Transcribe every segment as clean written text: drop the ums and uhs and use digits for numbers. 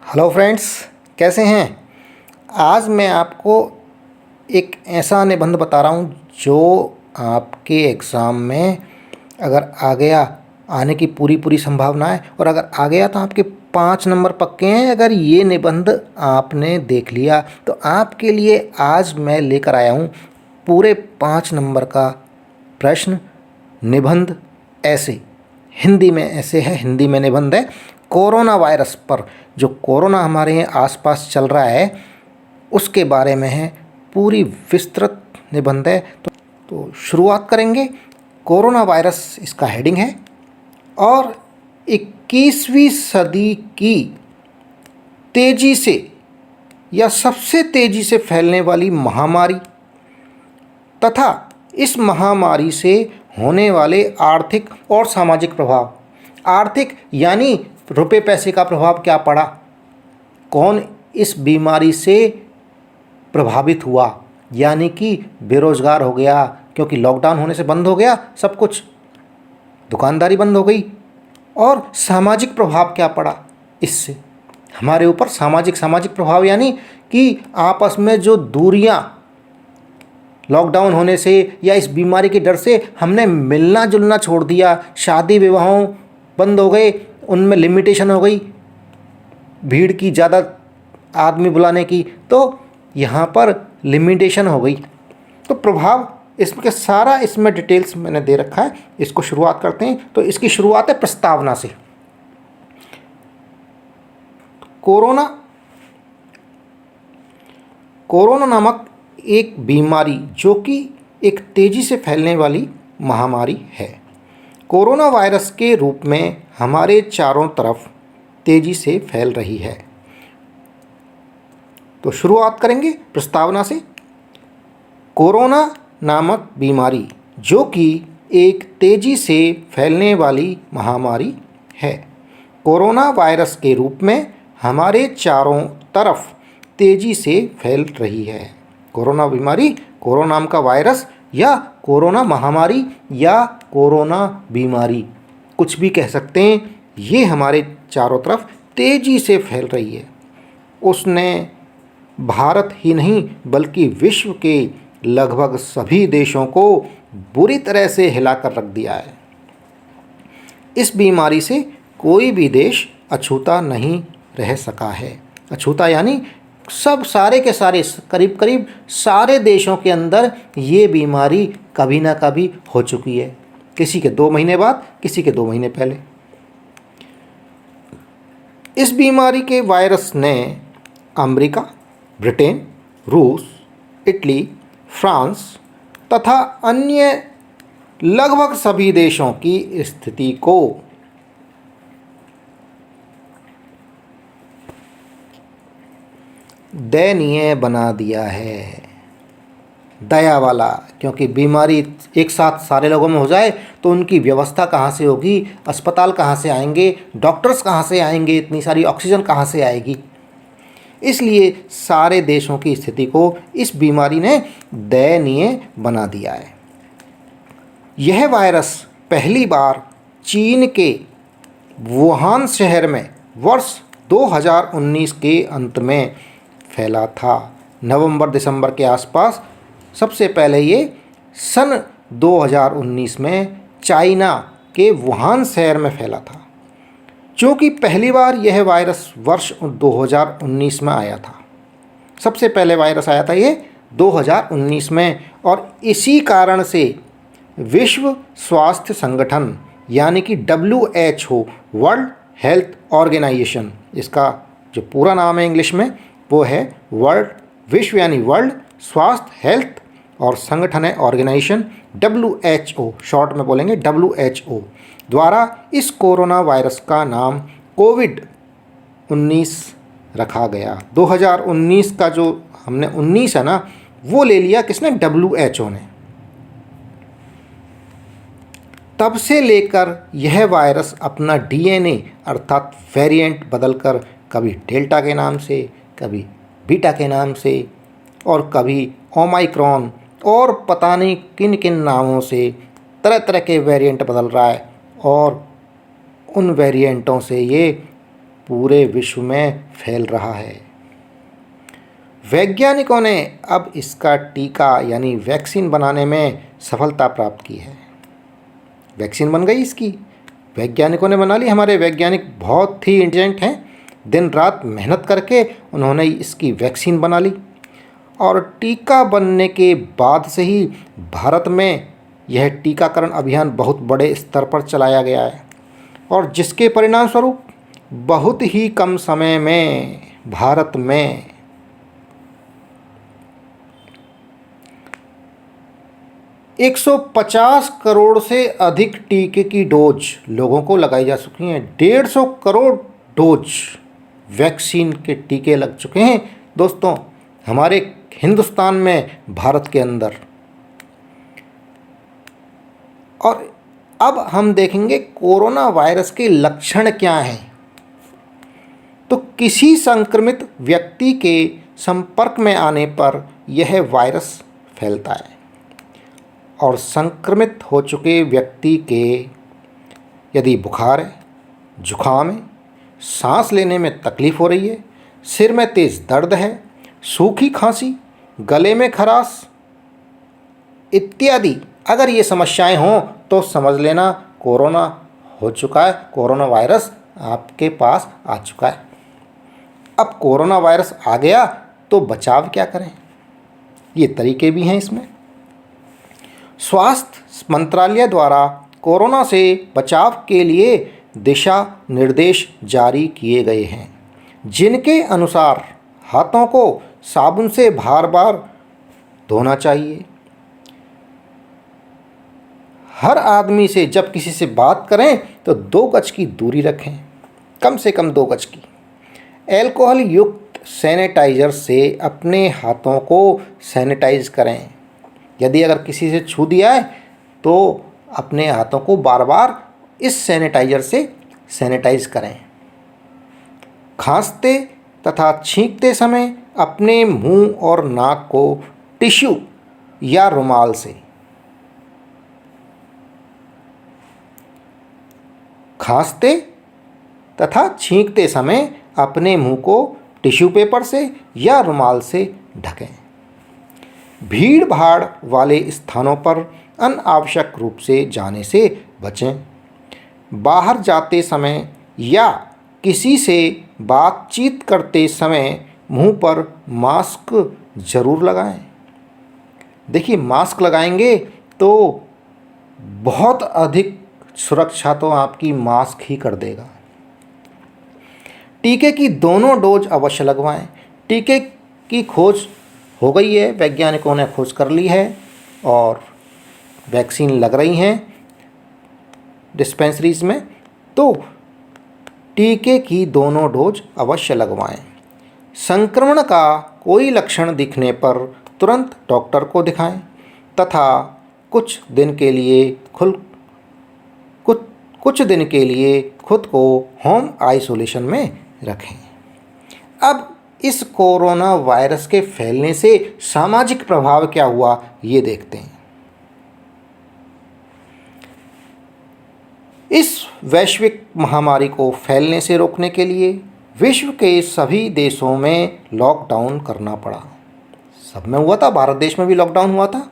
Hello friends, कैसे हैं। आज मैं आपको एक ऐसा निबंध बता रहा हूँ जो आपके एग्ज़ाम में अगर आ गया, आने की पूरी पूरी संभावना है। और अगर आ गया तो आपके 5 नंबर पक्के हैं। अगर ये निबंध आपने देख लिया तो आपके लिए आज मैं लेकर आया हूँ पूरे 5 नंबर का प्रश्न निबंध। ऐसे हिंदी में ऐसे है, हिंदी में निबंध है कोरोना वायरस पर। जो कोरोना हमारे यहाँ आसपास चल रहा है उसके बारे में है, पूरी विस्तृत निबंध है। तो शुरुआत करेंगे। कोरोना वायरस इसका हेडिंग है और 21वीं सदी की तेज़ी से या सबसे तेज़ी से फैलने वाली महामारी तथा इस महामारी से होने वाले आर्थिक और सामाजिक प्रभाव। आर्थिक यानी रुपए पैसे का प्रभाव क्या पड़ा, कौन इस बीमारी से प्रभावित हुआ, यानी कि बेरोज़गार हो गया क्योंकि लॉकडाउन होने से बंद हो गया सब कुछ, दुकानदारी बंद हो गई। और सामाजिक प्रभाव क्या पड़ा इससे हमारे ऊपर। सामाजिक प्रभाव यानी कि आपस में जो दूरियां लॉकडाउन होने से या इस बीमारी के डर से हमने मिलना जुलना छोड़ दिया, शादी विवाहों बंद हो गए, उनमें लिमिटेशन हो गई, भीड़ की ज़्यादा आदमी बुलाने की, तो यहाँ पर लिमिटेशन हो गई। तो प्रभाव इसके सारा इसमें डिटेल्स मैंने दे रखा है। इसको शुरुआत करते हैं। तो इसकी शुरुआत है प्रस्तावना से। कोरोना नामक एक बीमारी जो कि एक तेज़ी से फैलने वाली महामारी है। कोरोना वायरस के रूप में हमारे चारों तरफ तेज़ी से फैल रही है। तो शुरुआत करेंगे प्रस्तावना से। कोरोना नामक बीमारी जो कि एक तेज़ी से फैलने वाली महामारी है। कोरोना वायरस के रूप में हमारे चारों तरफ तेज़ी से फैल रही है। कोरोना बीमारी, कोरोना नाम का वायरस या कोरोना महामारी या कोरोना बीमारी कुछ भी कह सकते हैं, ये हमारे चारों तरफ तेज़ी से फैल रही है। उसने भारत ही नहीं बल्कि विश्व के लगभग सभी देशों को बुरी तरह से हिलाकर रख दिया है। इस बीमारी से कोई भी देश अछूता नहीं रह सका है। अछूता यानी सब सारे के सारे, करीब करीब सारे देशों के अंदर ये बीमारी कभी ना कभी हो चुकी है, किसी के 2 महीने बाद, किसी के 2 महीने पहले। इस बीमारी के वायरस ने अमेरिका, ब्रिटेन, रूस, इटली, फ्रांस तथा अन्य लगभग सभी देशों की स्थिति को दयनीय बना दिया है। दया वाला, क्योंकि बीमारी एक साथ सारे लोगों में हो जाए तो उनकी व्यवस्था कहाँ से होगी, अस्पताल कहाँ से आएंगे, डॉक्टर्स कहाँ से आएंगे, इतनी सारी ऑक्सीजन कहाँ से आएगी। इसलिए सारे देशों की स्थिति को इस बीमारी ने दयनीय बना दिया है। यह वायरस पहली बार चीन के वुहान शहर में वर्ष 2019 के अंत में फैला था। नवंबर दिसंबर के आसपास सबसे पहले ये सन 2019 में चाइना के वुहान शहर में फैला था। क्योंकि पहली बार यह वायरस वर्ष 2019 में आया था, सबसे पहले वायरस आया था ये 2019 में। और इसी कारण से विश्व स्वास्थ्य संगठन यानी कि WHO, वर्ल्ड हेल्थ ऑर्गेनाइजेशन, इसका जो पूरा नाम है इंग्लिश में वो है विश्व यानी वर्ल्ड, स्वास्थ्य हेल्थ और संगठन है ऑर्गेनाइजेशन, WHO शॉर्ट में बोलेंगे WHO, द्वारा इस कोरोना वायरस का नाम कोविड-19 रखा गया। 2019 का जो हमने 19 है ना, वो ले लिया किसने, WHO ने। तब से लेकर यह वायरस अपना DNA अर्थात वेरिएंट बदलकर कभी डेल्टा के नाम से, कभी बीटा के नाम से और कभी ओमाइक्रॉन और पता नहीं किन किन नामों से तरह तरह के वेरिएंट बदल रहा है। और उन वेरिएंटों से ये पूरे विश्व में फैल रहा है। वैज्ञानिकों ने अब इसका टीका यानी वैक्सीन बनाने में सफलता प्राप्त की है। वैक्सीन बन गई इसकी, वैज्ञानिकों ने बना ली। हमारे वैज्ञानिक बहुत ही इंटेलिजेंट हैं, दिन रात मेहनत करके उन्होंने इसकी वैक्सीन बना ली और टीका बनने के बाद से ही भारत में यह टीकाकरण अभियान बहुत बड़े स्तर पर चलाया गया है और जिसके परिणाम स्वरूप बहुत ही कम समय में भारत में 150 करोड़ से अधिक टीके की डोज लोगों को लगाई जा चुकी हैं। 150 करोड़ डोज वैक्सीन के टीके लग चुके हैं दोस्तों हमारे हिंदुस्तान में, भारत के अंदर। और अब हम देखेंगे कोरोना वायरस के लक्षण क्या हैं। तो किसी संक्रमित व्यक्ति के संपर्क में आने पर यह वायरस फैलता है और संक्रमित हो चुके व्यक्ति के यदि बुखार है, जुखाम है, सांस लेने में तकलीफ हो रही है, सिर में तेज़ दर्द है, सूखी खांसी, गले में खराश इत्यादि अगर ये समस्याएं हों तो समझ लेना कोरोना हो चुका है, कोरोना वायरस आपके पास आ चुका है। अब कोरोना वायरस आ गया तो बचाव क्या करें, ये तरीके भी हैं इसमें। स्वास्थ्य मंत्रालय द्वारा कोरोना से बचाव के लिए दिशा निर्देश जारी किए गए हैं, जिनके अनुसार हाथों को साबुन से बार बार धोना चाहिए। हर आदमी से जब किसी से बात करें तो 2 गज की दूरी रखें, कम से कम 2 गज की। अल्कोहल युक्त सैनिटाइज़र से अपने हाथों को सैनिटाइज करें। यदि अगर किसी से छू दिया है तो अपने हाथों को बार बार इस सैनिटाइज़र से सैनिटाइज करें। खांसते तथा छींकते समय अपने मुंह और नाक को टिश्यू या रुमाल से खांसते तथा छींकते समय अपने मुंह को टिश्यू पेपर से या रुमाल से ढकें। भीड़ भाड़ वाले स्थानों पर अनावश्यक रूप से जाने से बचें। बाहर जाते समय या किसी से बातचीत करते समय मुंह पर मास्क ज़रूर लगाएं। देखिए, मास्क लगाएंगे तो बहुत अधिक सुरक्षा तो आपकी मास्क ही कर देगा। टीके की दोनों डोज अवश्य लगवाएं। टीके की खोज हो गई है, वैज्ञानिकों ने खोज कर ली है और वैक्सीन लग रही हैं डिस्पेंसरीज में, तो टीके की दोनों डोज अवश्य लगवाएं। संक्रमण का कोई लक्षण दिखने पर तुरंत डॉक्टर को दिखाएं तथा कुछ दिन के लिए खुद को होम आइसोलेशन में रखें। अब इस कोरोना वायरस के फैलने से सामाजिक प्रभाव क्या हुआ, ये देखते हैं। इस वैश्विक महामारी को फैलने से रोकने के लिए विश्व के सभी देशों में लॉकडाउन करना पड़ा। सब में हुआ था, भारत देश में भी लॉकडाउन हुआ था।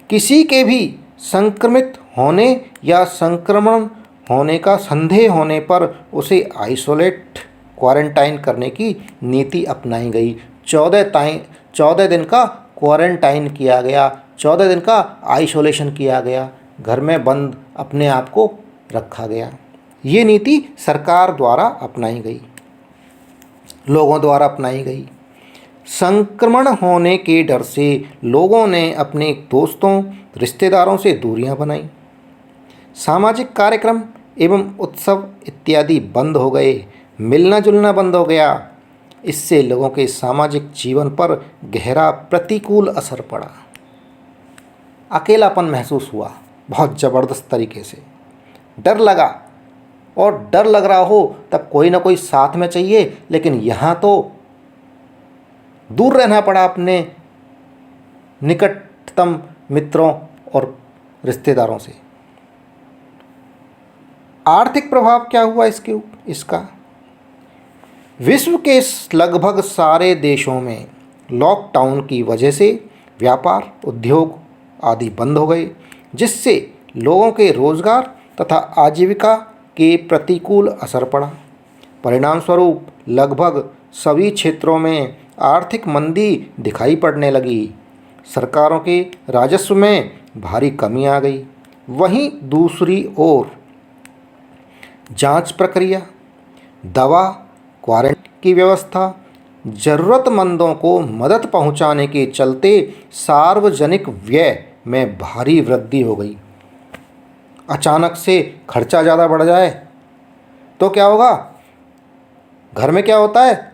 किसी के भी संक्रमित होने या संक्रमण होने का संदेह होने पर उसे आइसोलेट क्वारंटाइन करने की नीति अपनाई गई। 14 दिन का क्वारंटाइन किया गया, 14 दिन का आइसोलेशन किया गया, घर में बंद अपने आप को रखा गया। ये नीति सरकार द्वारा अपनाई गई, लोगों द्वारा अपनाई गई। संक्रमण होने के डर से लोगों ने अपने दोस्तों रिश्तेदारों से दूरियां बनाई। सामाजिक कार्यक्रम एवं उत्सव इत्यादि बंद हो गए, मिलना जुलना बंद हो गया। इससे लोगों के सामाजिक जीवन पर गहरा प्रतिकूल असर पड़ा। अकेलापन महसूस हुआ बहुत ज़बरदस्त तरीके से। डर लगा, और डर लग रहा हो तब कोई ना कोई साथ में चाहिए, लेकिन यहाँ तो दूर रहना पड़ा अपने निकटतम मित्रों और रिश्तेदारों से। आर्थिक प्रभाव क्या हुआ इसका? विश्व के लगभग सारे देशों में लॉकडाउन की वजह से व्यापार, उद्योग आदि बंद हो गए, जिससे लोगों के रोजगार तथा आजीविका के प्रतिकूल असर पड़ा। परिणाम स्वरूप लगभग सभी क्षेत्रों में आर्थिक मंदी दिखाई पड़ने लगी। सरकारों के राजस्व में भारी कमी आ गई। वहीं दूसरी ओर जांच प्रक्रिया, दवा, क्वारंटीन की व्यवस्था, ज़रूरतमंदों को मदद पहुंचाने के चलते सार्वजनिक व्यय में भारी वृद्धि हो गई। अचानक से खर्चा ज़्यादा बढ़ जाए तो क्या होगा? घर में क्या होता है?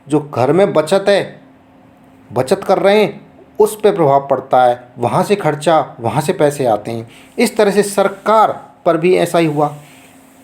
जो घर में बचत कर रहे हैं उस पे प्रभाव पड़ता है, वहाँ से खर्चा, वहाँ से पैसे आते हैं। इस तरह से सरकार पर भी ऐसा ही हुआ।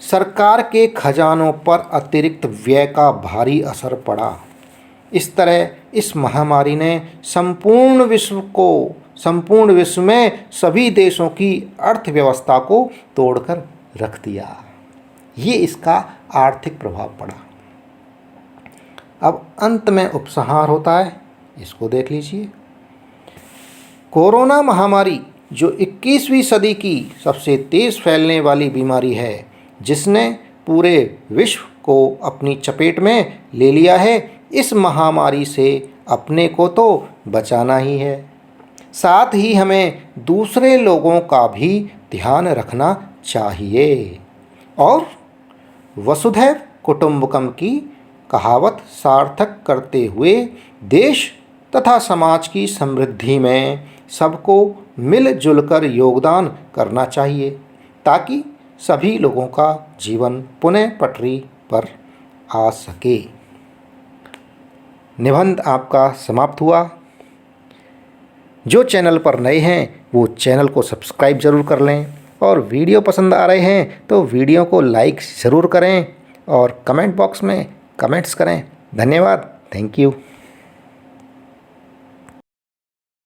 सरकार के खजानों पर अतिरिक्त व्यय का भारी असर पड़ा। इस तरह इस महामारी ने संपूर्ण विश्व में सभी देशों की अर्थव्यवस्था को तोड़कर रख दिया। ये इसका आर्थिक प्रभाव पड़ा। अब अंत में उपसंहार होता है, इसको देख लीजिए। कोरोना महामारी जो 21वीं सदी की सबसे तेज़ फैलने वाली बीमारी है, जिसने पूरे विश्व को अपनी चपेट में ले लिया है, इस महामारी से अपने को तो बचाना ही है, साथ ही हमें दूसरे लोगों का भी ध्यान रखना चाहिए और वसुधैव कुटुंबकम की कहावत सार्थक करते हुए देश तथा समाज की समृद्धि में सबको मिलजुल कर योगदान करना चाहिए, ताकि सभी लोगों का जीवन पुनः पटरी पर आ सके। निबंध आपका समाप्त हुआ। जो चैनल पर नए हैं वो चैनल को सब्सक्राइब ज़रूर कर लें और वीडियो पसंद आ रहे हैं तो वीडियो को लाइक ज़रूर करें और कमेंट बॉक्स में कमेंट्स करें। धन्यवाद। Thank you.